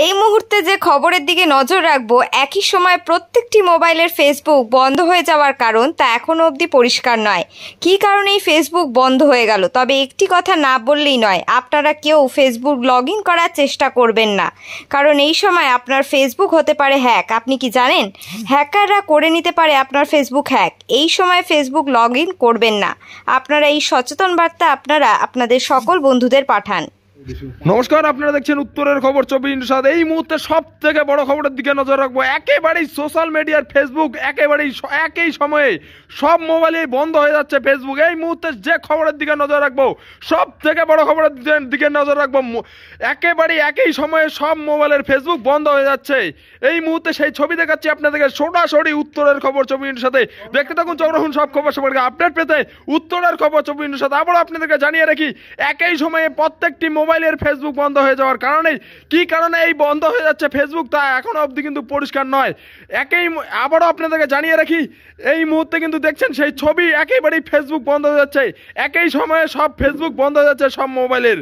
এই মুহূর্তে যে খবরের দিকে নজর রাখবো, একই সময় প্রত্যেকটি মোবাইলের ফেসবুক বন্ধ হয়ে যাওয়ার কারণ তা এখনো অবধি পরিষ্কার নয়। কী কারণে এই ফেসবুক বন্ধ হয়ে গেল? তবে একটি কথা না বললেই নয়, আপনারা কেউ ফেসবুক লগ ইন করার চেষ্টা করবেন না, কারণ এই সময় আপনার ফেসবুক হতে পারে হ্যাক। আপনি কি জানেন? হ্যাকাররা করে নিতে পারে আপনার ফেসবুক হ্যাক। এই সময় ফেসবুক লগ ইন করবেন না। আপনারা এই সচেতন বার্তা আপনাদের সকল বন্ধুদের পাঠান। নমস্কার, আপনারা দেখছেন উত্তরের খবর 24/7। এই মুহূর্তে সব থেকে বড় খবরের দিকে নজর রাখবো। একেবারেই সোশ্যাল মিডিয়ার ফেসবুক একেবারেই একই সময়ে সব মোবাইলে বন্ধ হয়ে যাচ্ছে ফেসবুক। এই মুহূর্তে যে খবরের দিকে নজর রাখবো, সব থেকে বড় খবরের দিকে নজর রাখবো। একেবারেই একই সময়ে সব মোবাইলের ফেসবুক বন্ধ হয়ে যাচ্ছে। এই মুহূর্তে সেই ছবি দেখাচ্ছি আপনাদেরকে সরাসরি উত্তরের খবর 24/7। দেখতে থাকুন, চোখ রাখুন সব খবর সম্পর্কে আপডেট পেতে উত্তরের খবর 24/7। আবারও আপনাদেরকে জানিয়ে রাখি, একই সময়ে প্রত্যেকটি মোবাইলের ফেসবুক বন্ধ হয়ে যাওয়ার কারণে কি কারণে এই বন্ধ হয়ে যাচ্ছে ফেসবুক তা এখনো অবধি কিন্তু পরিষ্কার নয়। আবারও আপনাদেরকে জানিয়ে রাখি, এই মুহূর্তে কিন্তু দেখছেন সেই ছবি, একেবারেই ফেসবুক বন্ধ হয়ে যাচ্ছে। একই সময়ে সব ফেসবুক বন্ধ হয়ে যাচ্ছে সব মোবাইলের।